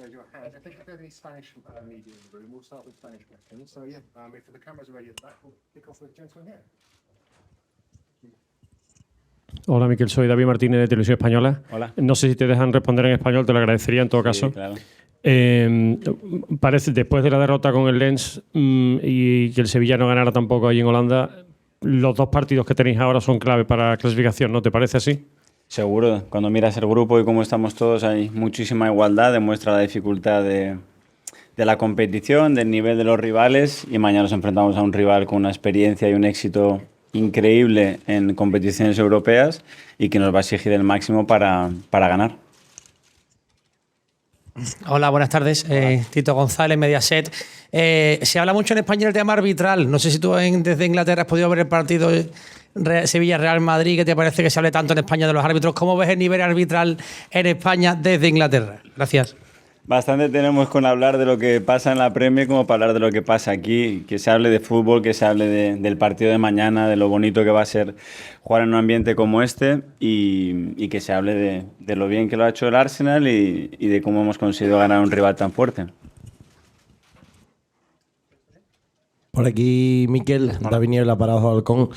raise your hand. I think if there's any Spanish media in the room, we'll start with Spanish questions. So yeah, if the cameras are ready at the back, we'll kick off with the gentleman here. Hola, Mikel, soy David Martínez de Televisión Española. Hola. No sé si te dejan responder en español, te lo agradecería en todo caso. Claro. Parece, después de la derrota con el Lens y que el Sevilla no ganara tampoco allí en Holanda, los dos partidos que tenéis ahora son clave para la clasificación, ¿no te parece así? Seguro, cuando miras el grupo y cómo estamos todos hay muchísima igualdad, demuestra la dificultad de la competición, del nivel de los rivales, y mañana nos enfrentamos a un rival con una experiencia y un éxito increíble en competiciones europeas y que nos va a exigir el máximo para ganar. Hola, buenas tardes. Tito González, Mediaset. Se habla mucho en España del tema arbitral. No sé si tú desde Inglaterra has podido ver el partido Sevilla-Real Madrid. ¿Qué te parece que se hable tanto en España de los árbitros? ¿Cómo ves el nivel arbitral en España desde Inglaterra? Gracias. Bastante tenemos con hablar de lo que pasa en la Premier como para hablar de lo que pasa aquí, que se hable de fútbol, que se hable del partido de mañana, de lo bonito que va a ser jugar en un ambiente como este y que se hable de lo bien que lo ha hecho el Arsenal y de cómo hemos conseguido ganar a un rival tan fuerte. Por aquí, Mikel, David Niebla para Ojo Halcón.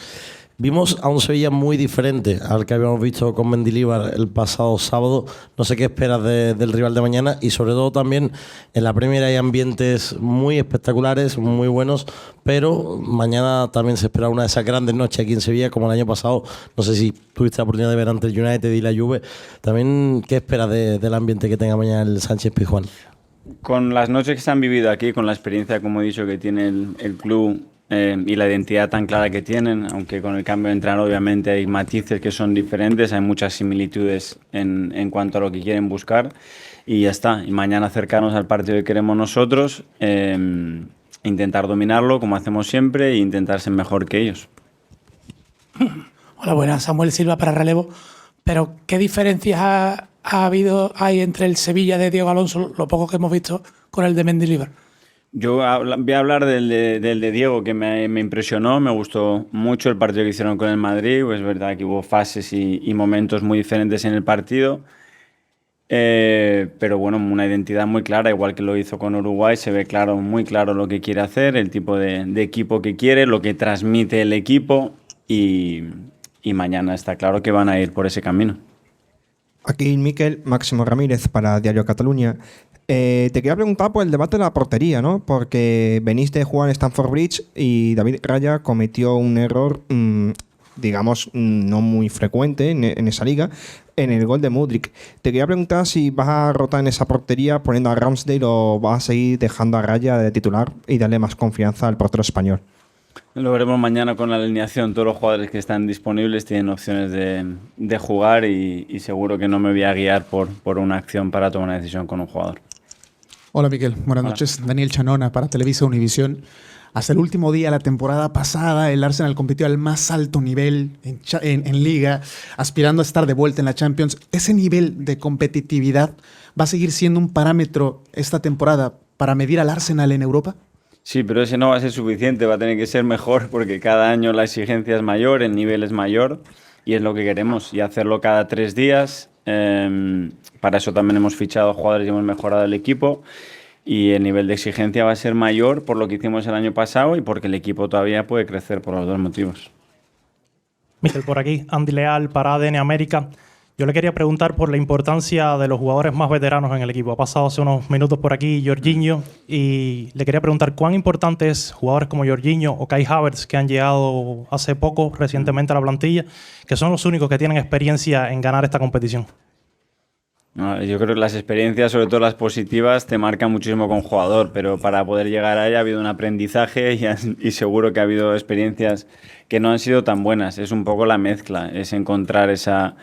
Vimos a un Sevilla muy diferente al que habíamos visto con Mendilibar el pasado sábado. No sé qué esperas del rival de mañana y sobre todo también en la Premier hay ambientes muy espectaculares, muy buenos, pero mañana también se espera una de esas grandes noches aquí en Sevilla como el año pasado. No sé si tuviste la oportunidad de ver ante el United y la Juve. También, ¿qué esperas del ambiente que tenga mañana el Sánchez Pizjuán? Con las noches que se han vivido aquí, con la experiencia, como he dicho, que tiene el club y la identidad tan clara que tienen, aunque con el cambio de entrenador obviamente hay matices que son diferentes, hay muchas similitudes en cuanto a lo que quieren buscar y ya está. Y mañana acercarnos al partido que queremos nosotros, intentar dominarlo como hacemos siempre e intentar ser mejor que ellos. Hola, buenas. Samuel Silva para Relevo. Pero, ¿qué diferencias hay entre el Sevilla de Diego Alonso, lo poco que hemos visto, con el de Mendilibar? Yo voy a hablar del de Diego, que me impresionó, me gustó mucho el partido que hicieron con el Madrid. Pues es verdad que hubo fases y momentos muy diferentes en el partido, pero bueno, una identidad muy clara, igual que lo hizo con Uruguay. Se ve claro, muy claro lo que quiere hacer, el tipo de equipo que quiere, lo que transmite el equipo y mañana está claro que van a ir por ese camino. Aquí Mikel, Máximo Ramírez para Diario Cataluña. Te quería preguntar por el debate de la portería, ¿no? Porque venís de jugar en Stamford Bridge y David Raya cometió un error, digamos, no muy frecuente en esa liga, en el gol de Mudryk. Te quería preguntar si vas a rotar en esa portería poniendo a Ramsdale o vas a seguir dejando a Raya de titular y darle más confianza al portero español. Lo veremos mañana con la alineación. Todos los jugadores que están disponibles tienen opciones de jugar y seguro que no me voy a guiar por una acción para tomar una decisión con un jugador. Hola Mikel, buenas noches. Daniel Chanona para Televisa Univisión. Hasta el último día de la temporada pasada, el Arsenal compitió al más alto nivel en Liga, aspirando a estar de vuelta en la Champions. ¿Ese nivel de competitividad va a seguir siendo un parámetro esta temporada para medir al Arsenal en Europa? Sí, pero ese no va a ser suficiente, va a tener que ser mejor porque cada año la exigencia es mayor, el nivel es mayor y es lo que queremos. Y hacerlo cada 3 días, para eso también hemos fichado jugadores y hemos mejorado el equipo. Y el nivel de exigencia va a ser mayor por lo que hicimos el año pasado y porque el equipo todavía puede crecer por los dos motivos. Mikel, por aquí, Andy Leal para ADN América. Yo le quería preguntar por la importancia de los jugadores más veteranos en el equipo. Ha pasado hace unos minutos por aquí Jorginho y le quería preguntar cuán importante es jugadores como Jorginho o Kai Havertz que han llegado hace poco, recientemente a la plantilla, que son los únicos que tienen experiencia en ganar esta competición. No, yo creo que las experiencias, sobre todo las positivas, te marcan muchísimo con jugador, pero para poder llegar a ella ha habido un aprendizaje y seguro que ha habido experiencias que no han sido tan buenas. Es un poco la mezcla, es encontrar esa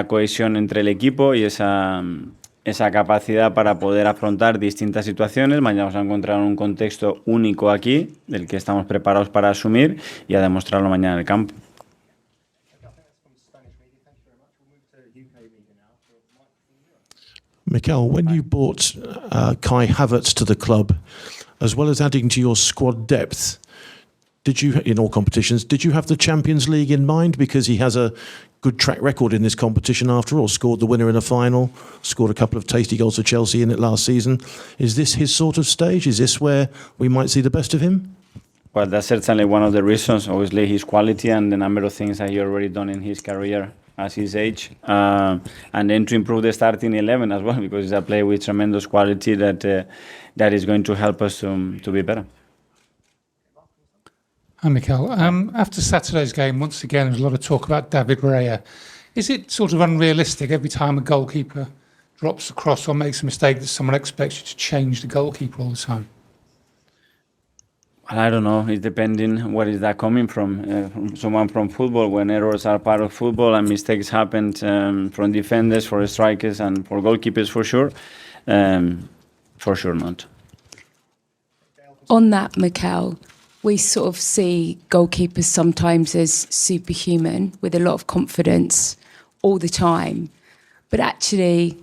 cohesión entre el equipo y esa capacidad para poder afrontar distintas situaciones. Mañana vamos a encontrar un contexto único aquí, del que estamos preparados para asumir y a demostrarlo mañana en el campo. Mikel, when you bought Kai Havertz to the club, as well as adding to your squad depth, did you, in all competitions, did you have the Champions League in mind? Because he has a good track record in this competition after all, scored the winner in a final, scored a couple of tasty goals for Chelsea in it last season. Is this his sort of stage? Is this where we might see the best of him? Well, that's certainly one of the reasons, obviously his quality and the number of things that he already done in his career at his age. And then to improve the starting 11 as well, because he's a player with tremendous quality that is going to help us to be better. Hi, Mikel. After Saturday's game, once again, there was a lot of talk about David Raya. Is it sort of unrealistic every time a goalkeeper drops a cross or makes a mistake that someone expects you to change the goalkeeper all the time? I don't know. It's depending where is that coming from someone from football. When errors are part of football and mistakes happen from defenders, for strikers, and for goalkeepers, for sure. For sure not. On that, Mikel, we sort of see goalkeepers sometimes as superhuman with a lot of confidence all the time. But actually,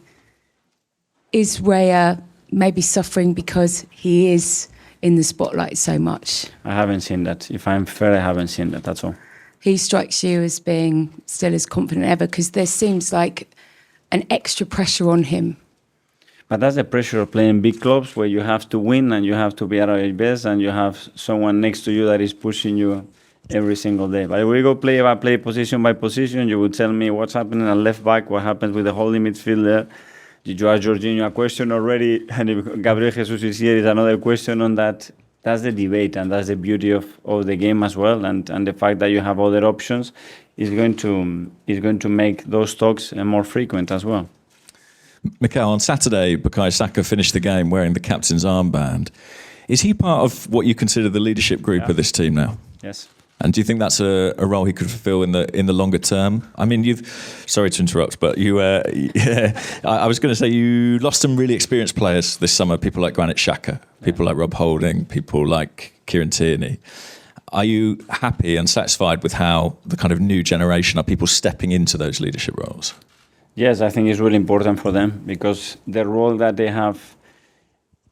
is Raya maybe suffering because he is in the spotlight so much? I haven't seen that. If I'm fair, I haven't seen that. That's all. He strikes you as being still as confident ever because there seems like an extra pressure on him. But that's the pressure of playing big clubs where you have to win and you have to be at your best and you have someone next to you that is pushing you every single day. But if we go play by play, position by position, you would tell me what's happening at left back, what happens with the holding midfielder. Did you ask Jorginho a question already? And if Gabriel Jesus is here, is another question on that. That's the debate and that's the beauty of the game as well. And the fact that you have other options is going to make those talks more frequent as well. Mikel, on Saturday, Bukayo Saka finished the game wearing the captain's armband. Is he part of what you consider the leadership group of this team now? Yes. And do you think that's a role he could fulfill in the longer term? I mean, sorry to interrupt, but I was going to say you lost some really experienced players this summer, people like Granit Xhaka, people like Rob Holding, people like Kieran Tierney. Are you happy and satisfied with how the kind of new generation, are people stepping into those leadership roles? Yes, I think it's really important for them because the role that they have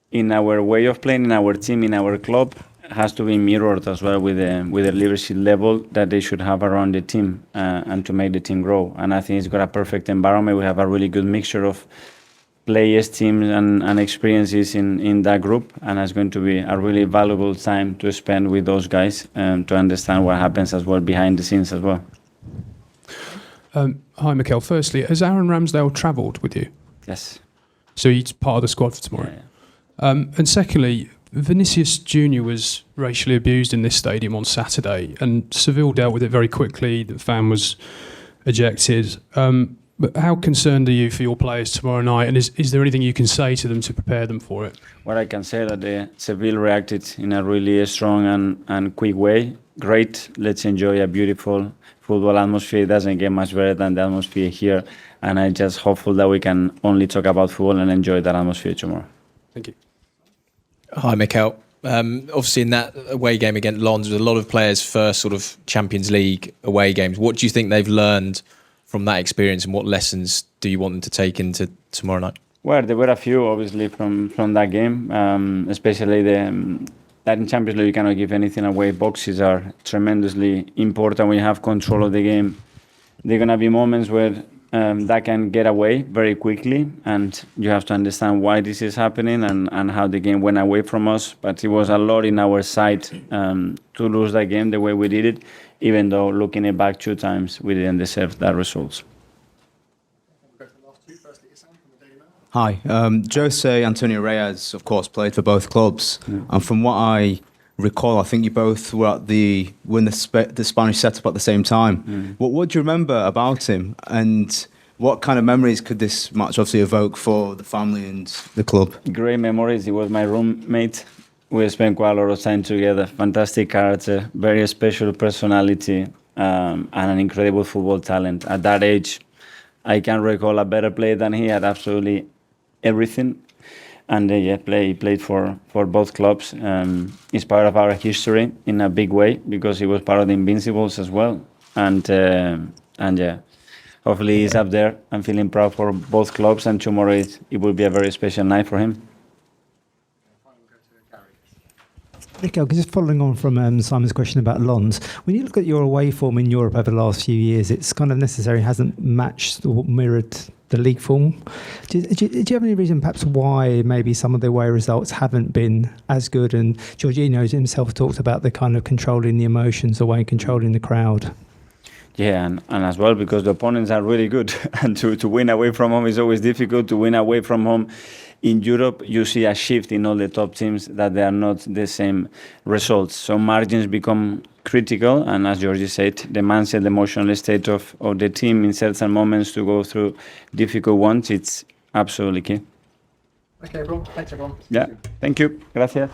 in our way of playing, in our team, in our club, has to be mirrored as well with the leadership level that they should have around the team and to make the team grow. And I think it's got a perfect environment. We have a really good mixture of players, teams, and experiences in that group. And it's going to be a really valuable time to spend with those guys and to understand what happens as well behind the scenes as well. Hi, Mikel. Firstly, has Aaron Ramsdale travelled with you? Yes. So he's part of the squad for tomorrow? Yeah. And secondly, Vinicius Jr. was racially abused in this stadium on Saturday, and Seville dealt with it very quickly. The fan was ejected. But how concerned are you for your players tomorrow night, and is there anything you can say to them to prepare them for it? What I can say that the Seville reacted in a really strong and quick way. Great. Let's enjoy a beautiful football atmosphere. It doesn't get much better than the atmosphere here, and I'm just hopeful that we can only talk about football and enjoy that atmosphere tomorrow. Thank you. Hi, Mikel. Obviously, in that away game against Lens, there was a lot of players' first sort of Champions League away games. What do you think they've learned from that experience, and what lessons do you want them to take into tomorrow night? Well, there were a few, obviously, from that game, especially that in Champions League you cannot give anything away. Boxes are tremendously important when you have control of the game. There are going to be moments where that can get away very quickly, and you have to understand why this is happening and how the game went away from us. But it was a lot in our side to lose that game the way we did it, even though looking it back 2 times, we didn't deserve that result. Hi, Jose Antonio Reyes, of course, played for both clubs, and from what I recall, I think you both were at the Spanish setup at the same time. What do you remember about him, and what kind of memories could this match obviously evoke for the family and the club? Great memories. He was my roommate. We spent quite a lot of time together. Fantastic character, very special personality, and an incredible football talent. At that age, I can't recall a better player than he had. Absolutely everything. And he played for both clubs. He's part of our history in a big way because he was part of the Invincibles as well. And yeah, hopefully he's up there. I'm feeling proud for both clubs, and tomorrow it will be a very special night for him. Mikel, just following on from Simon's question about Lons, when you look at your away form in Europe over the last few years, it's kind of necessary, hasn't matched or mirrored the league form. Do you have any reason perhaps why maybe some of the away results haven't been as good? And Jorginho himself talked about the kind of controlling the emotions away, controlling the crowd. Yeah, and as well because the opponents are really good, and to win away from home is always difficult. To win away from home in Europe, you see a shift in all the top teams that they are not the same results. So margins become critical, and as Georgie said, the mindset, the emotional state of the team in certain moments to go through difficult ones, it's absolutely key. Okay, everyone. Thanks, everyone. Yeah, thank you. Gracias.